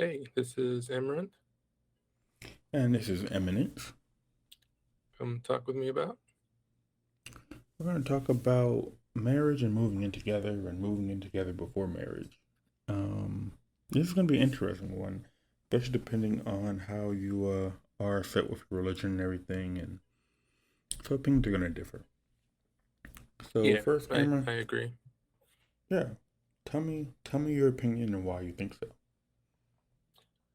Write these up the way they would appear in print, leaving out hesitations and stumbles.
Hey, this is Amaranth. And this is Eminence. Come talk with me about. We're going to talk about marriage and moving in together before marriage. This is going to be an interesting one, especially depending on how you are set with your religion and everything. And so opinions are going to differ. So Yeah, first, I Amber, agree. yeah, tell me your opinion and why you think so.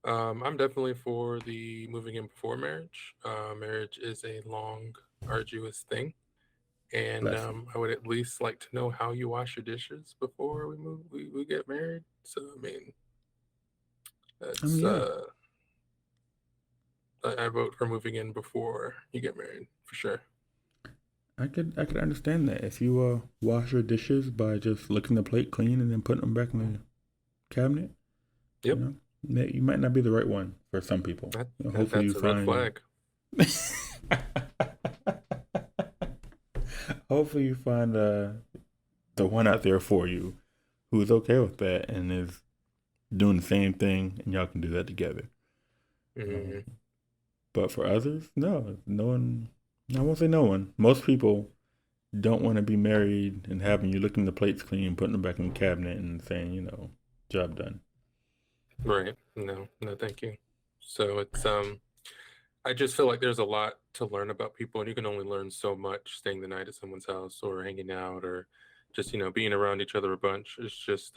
I'm definitely for the moving in before marriage. Marriage is a long, arduous thing, and Bless you. I would at least like to know how you wash your dishes before we get married. So I mean, I mean, that's yeah, I vote for moving in before you get married for sure. I could understand that if you wash your dishes by just licking the plate clean and then putting them back in the cabinet. You Yep, know, you might not be the right one for some people. that, You know, that hopefully you that's a red find. flag. Hopefully you find the one out there for you who is okay with that and is doing the same thing, and y'all can do that together. Um, Hmm. but for others, no, no one. I won't say no one. Most people don't want to be married and having you licking the plates clean, putting them back in the cabinet, and saying, job done. Right? No, no, thank you. So it's. I just feel like there's a lot to learn about people, and you can only learn so much staying the night at someone's house or hanging out or just, being around each other a bunch. It's just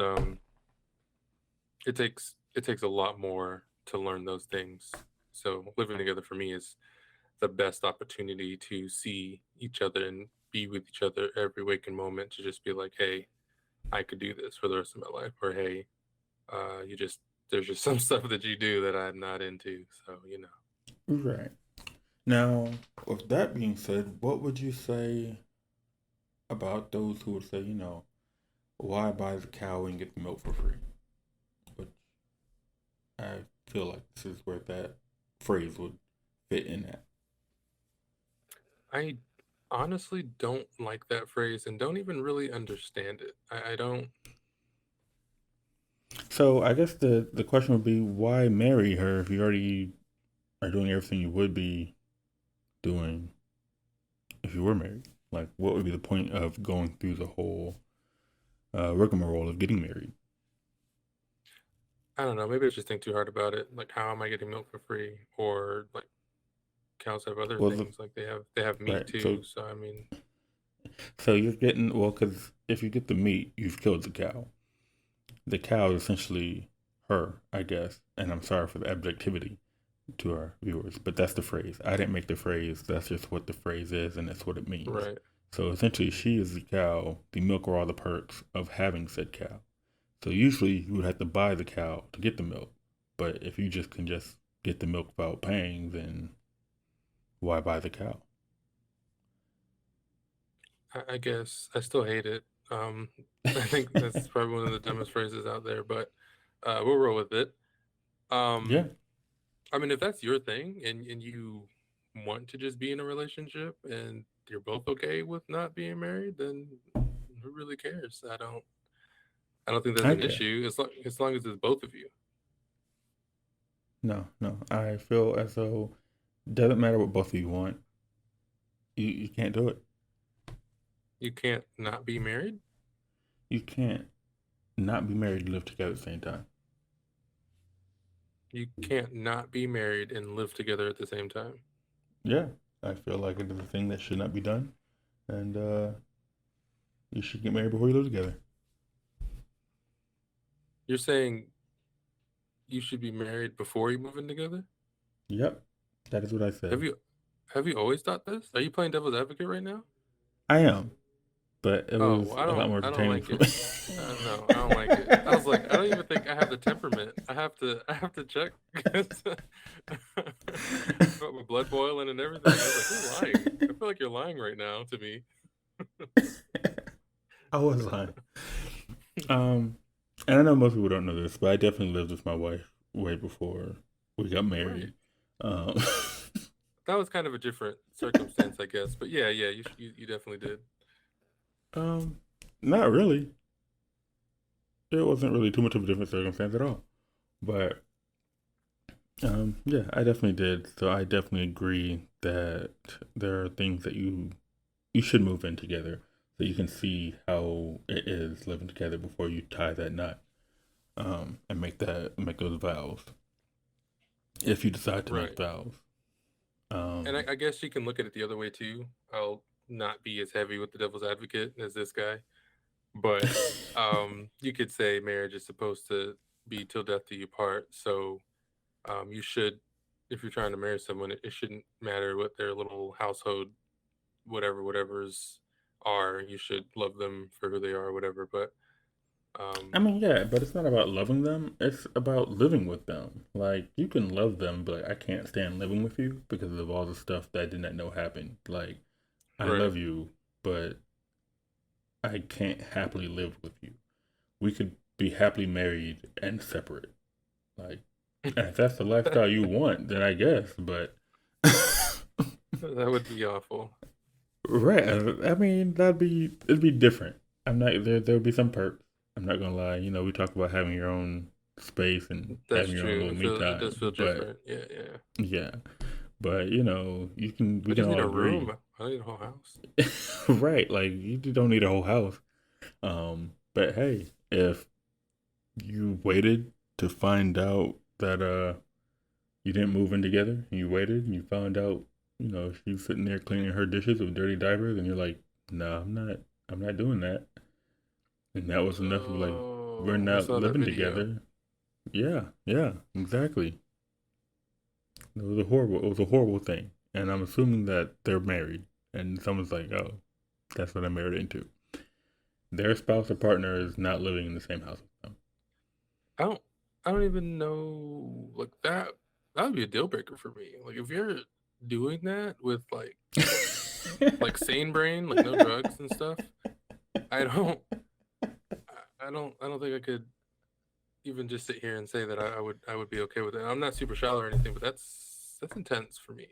it takes a lot more to learn those things. So living together for me is the best opportunity to see each other and be with each other every waking moment to just be like, hey, I could do this for the rest of my life, or hey, you just there's just some stuff that you do that I'm not into. So. Right. Now, with that being said, what would you say about those who would say, why buy the cow and get the milk for free? Which I feel like this is where that phrase would fit in at. I honestly don't like that phrase and don't even really understand it. I don't. So I guess the question would be, why marry her if you already are doing everything you would be doing if you were married? Like, what would be the point of going through the whole rigmarole of getting married? I don't know. Maybe I just think too hard about it. Like, how am I getting milk for free? Or like cows have other Well, the, things. Like they have meat right. So too. So I mean, so you're getting, well, because if you get the meat, you've killed the cow. The cow is essentially her, I guess. And I'm sorry for the objectivity to our viewers, but that's the phrase. I didn't make the phrase. That's just what the phrase is, and that's what it means. right. So essentially, she is the cow, the milk or all the perks of having said cow. So usually, you would have to buy the cow to get the milk. But if you just can just get the milk without paying, then why buy the cow? I guess I still hate it. I think that's probably one of the dumbest phrases out there, but we'll roll with it. Yeah, Um, I mean, if that's your thing and you want to just be in a relationship and you're both okay with not being married, then who really cares? I don't think there's I an care. issue as long as it's both of you. No, no. I feel as though it doesn't matter what both of you want. You can't do it. You can't not be married. You can't not be married and live together at the same time. You can't not be married and live together at the same time. Yeah, I feel like it is a thing that should not be done, and you should get married before you live together. You're saying you should be married before you move in together? Yep, that is what I Have said. you have you always thought this? Are you playing devil's advocate right now? I am, but it Oh, was well, a lot more I don't entertaining like for it. me. No, I don't like it. I was like, I don't even think I have the temperament. I have to check. Got my blood boiling and everything. I was like, you're lying. I feel like you're lying right now to me. I was lying. Um, and I know most people don't know this, but I definitely lived with my wife way before we got Right. married. Um, That was kind of a different circumstance, I guess. But yeah, yeah, you definitely did. um, not really. It wasn't really too much of a different circumstance at all. But Yeah, I definitely did. So I definitely agree that there are things that you should move in together so you can see how it is living together before you tie that knot. And make those vows if you decide to make Right. vows. And Um, I guess you can look at it the other way too. I'll not be as heavy with the devil's advocate as this guy, but you could say marriage is supposed to be till death do you part. So you should, if you're trying to marry someone, it shouldn't matter what their little household, whatever's are. You should love them for who they are, whatever. But I um, mean, yeah, but it's not about loving them. It's about living with them. Like you can love them, but I can't stand living with you because of all the stuff that I did not know happened. Like I right. love you, but I can't happily live with you. We could be happily married and separate. Like, and if that's the lifestyle you want, then I guess. But That would be awful. right, I mean, it'd be different. I'm not there. There'll be some perks. I'm not gonna lie. You know, we talk about having your own space and That's having your own true. little me It does feel time, but different. Yeah, yeah. yeah, but we I can just need all a agree, room. I don't need a whole house. right? Like you don't need a whole house. But hey, if you waited to find out that you didn't move in together, and you waited and you found out, she's sitting there cleaning her dishes with dirty diapers, and you're like, no, I'm not doing that. And that was enough to be like, we're Oh, I not saw that living video. together. Yeah, yeah, exactly. It was a horrible thing. And I'm assuming that they're married. And someone's like, oh, that's what I married into. Their spouse or partner is not living in the same house with I don't I don't even know like that that would be a deal breaker for me. Like if you're doing that with like them. sane brain, like no drugs and stuff, I don't I don't think I could even just sit here and say that I would be okay with it. I'm not super shallow or anything, but that's intense for me.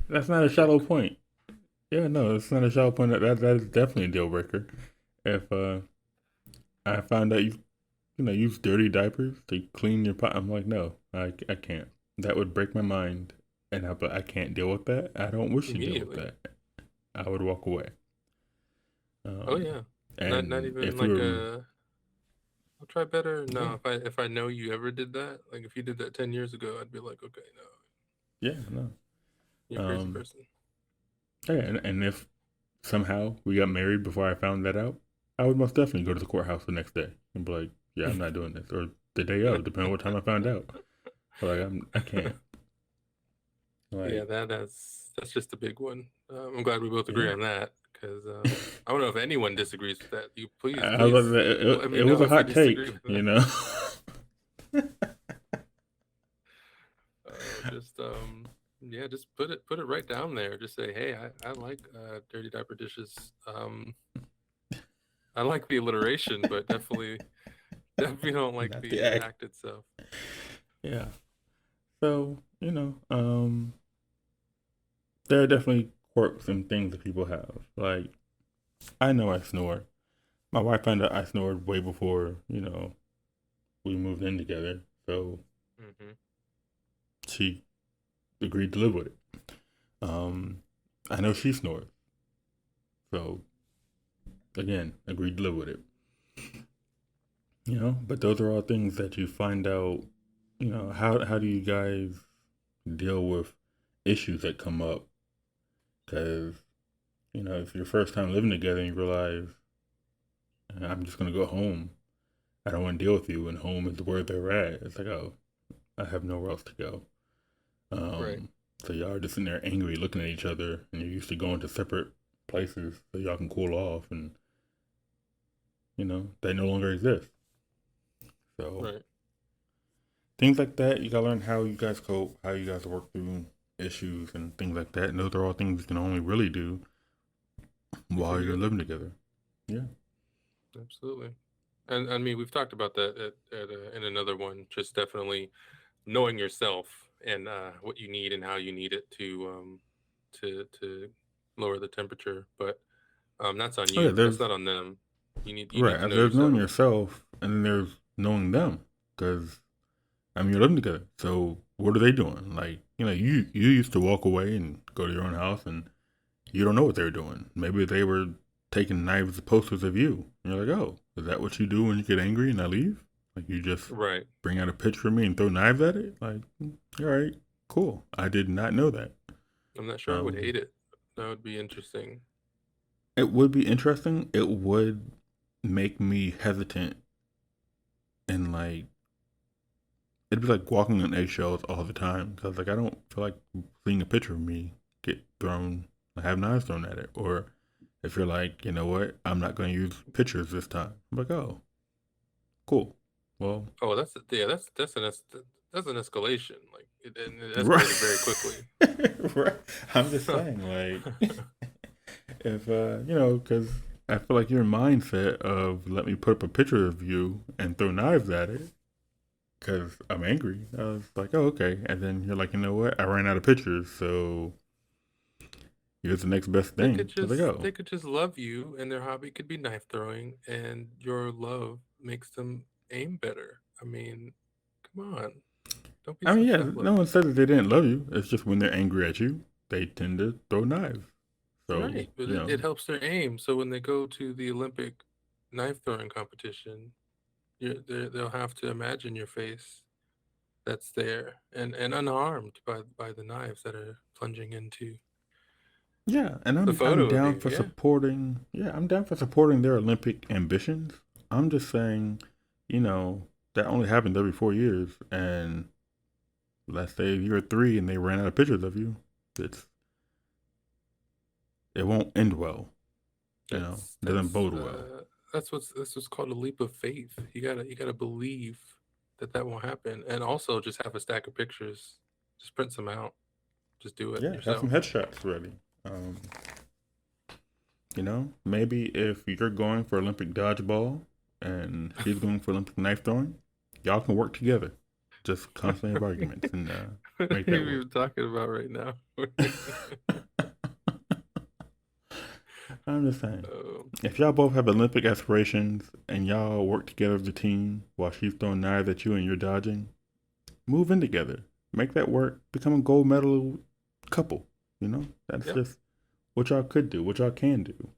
That's not a Like shallow point. Yeah, no, it's not a shallow point. That is definitely a deal breaker. If I found out you use dirty diapers to clean your pot, I'm like, no, I can't. That would break my mind, and but I can't deal with that. I don't wish to deal with immediately. that. I would walk away. Oh Um, yeah. Not and even if we like were, a I'll try better. yeah, No, if I know you ever did that, like if you did that 10 years ago, I'd be like, okay, no, yeah, no, you're a crazy um, person. yeah, and if somehow we got married before I found that out, I would most definitely go to the courthouse the next day and be like, yeah, I'm not doing this, or the day of, depending on what time I found out. But like, I can't. Yeah, Like, that's just a big one. I'm glad we both agree yeah. on that because I don't know if anyone disagrees with that. You I was please about to say, let me it was know a if you hot disagree take, with you that. know. Just yeah, just put it right down there. Just say, hey, I like dirty diaper dishes. I like the alliteration, but definitely don't like Not the the act. act itself. Yeah. So there are definitely quirks and things that people have. Like I know I snore. My wife found out I snored way before we moved in together. So Hmm. she agreed to live with it. Um, I know she snores. So again, agreed to live with it. But those are all things that you find out. How do you guys deal with issues that come up? Because if your first time living together and you realize I'm just gonna go home, I don't want to deal with you, and home is where they're at. It's like, oh, I have nowhere else to go. Right. So y'all are just in there angry, looking at each other, and you're used to going to separate places so y'all can cool off, and they no longer exist. So Right. things like that, you gotta learn how you guys cope, how you guys work through issues and things like that. And those are all things you can only really do If you're while you're together. living together. Yeah. Absolutely. And I mean, we've talked about that in another one. Just definitely knowing yourself and what you need and how you need it to lower the temperature. But that's on Oh yeah, you. That's there's not on them. You need to right. know There's knowing yourself. yourself, and then there's knowing them. Because I mean, you're living together. So what are they doing? Like, you used to walk away and go to your own house, and you don't know what they were doing. Maybe they were taking knives posters of you. And you're like, oh, is that what you do when you get angry and I leave? Like, you just Right. bring out a picture of me and throw knives at it? Like, all right, cool. I did not know that. I'm not sure I would Um, hate it. That would be interesting. it would be interesting. It would make me hesitant and like it'd be like walking on eggshells all the time because like I don't feel like seeing a picture of me get thrown, have knives thrown at it, or if you're like, you know what, I'm not going to use pictures this time. I'm like, oh, cool. Well, Oh, that's an escalation. Like and it right, escalated very quickly. right. I'm just saying, like, if because I feel like your mindset of let me put up a picture of you and throw knives at it because I'm angry. I was like, oh, okay. And then you're like, you know what? I ran out of pictures, so here's the next best thing. I was like, oh, they could just love you, and their hobby could be knife throwing, and your love makes them aim better. I mean, come on, don't be I so mean, yeah, no selfless. one said that they didn't love you. It's just when they're angry at you, they tend to throw knives. So, Right, but it helps their aim. So when they go to the Olympic knife throwing competition, they'll have to imagine your face that's there and unharmed by the knives that are plunging into yeah, and the I'm photo of down you. for Yeah. supporting. Yeah, I'm down for supporting their Olympic ambitions. I'm just saying, you know, that only happens every 4 years, and let's say you're three and they ran out of pictures of you. It's it won't end well. That's It doesn't that's bode well. uh that's what's called a leap of faith. You gotta believe that that won't happen, and also just have a stack of pictures. Just print some out. Just do it Yeah, have some yourself. headshots ready. Um, maybe if you're going for Olympic dodgeball and she's going for Olympic knife throwing, y'all can work together. Just constantly have arguments and What are make that you work. even talking about right now? I'm just saying. um, If y'all both have Olympic aspirations and y'all work together as a team while she's throwing knives at you and you're dodging, move in together. Make that work. Become a gold medal couple. That's yep, just what y'all could do, what y'all can do.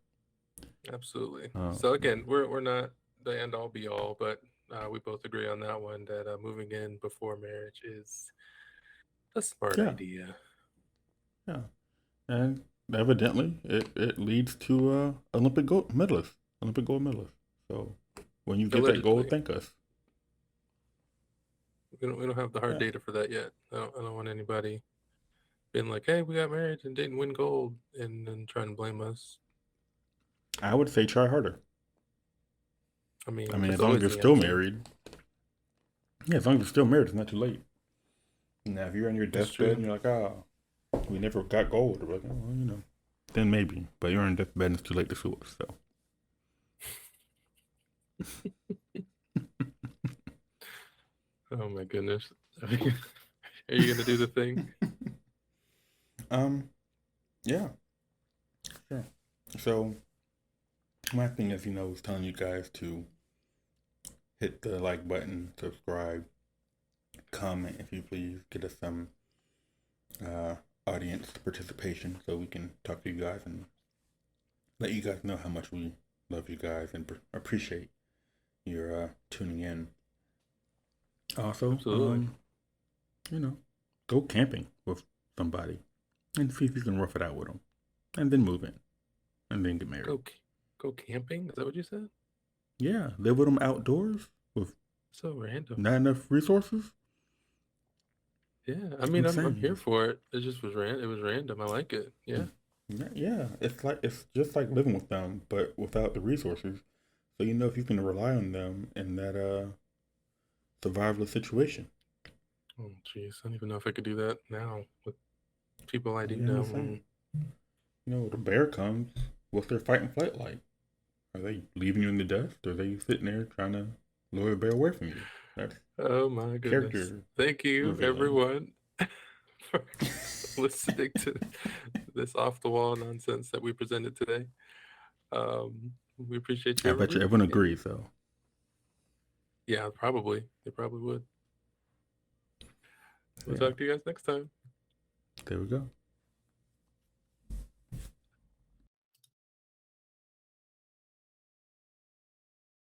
absolutely. Um, So again, we're not the end all be all, but we both agree on that one that moving in before marriage is a smart yeah, idea. yeah. And evidently, it leads to Olympic gold medalist. Olympic gold medalist. So when you get that gold, Allegedly, thank us. we don't have the hard Yeah, data for that yet. I don't want anybody being like, "Hey, we got married and didn't win gold," and then trying to blame us. I would say try harder. I I mean, mean, that's as long as always you're the still answer. married. Yeah, as long as you're still married, it's not too late. Now, if you're on your That's deathbed true. and you're like, we never got gold, like, oh, well, then maybe. But you're on deathbed and it's too late to sue us. So, Oh my goodness. Are you gonna do the thing? um, yeah, sure. So my thing is, is telling you guys to hit the like button, subscribe, comment if you please, get us some uh, audience participation so we can talk to you guys and let you guys know how much we love you guys and appreciate your tuning in. Also, Absolutely. you know, go camping with somebody and see if you can rough it out with them, and then move in, and then get married. Go go camping? Is that what you said? Yeah, live with them outdoors with So random. not enough resources. Yeah, I I'm mean, I'm saying, here for it. It just was it was random. I like it. Yeah, yeah, it's just like living with them, but without the resources. So if you can rely on them in that survival situation. oh, jeez. I don't even know if I could do that now with people I do Yeah, I'm know. just saying. The bear comes. What's their fight and flight like? Are they leaving you in the dust? Or are they sitting there trying to lure the bear away from you? That's Oh my goodness. character Thank you, revealing. everyone, for listening to this off the wall nonsense that we presented today. We appreciate you I every bet you week. everyone And agrees, though. yeah, probably. They probably would. We'll Yeah, talk to you guys next time. there we go.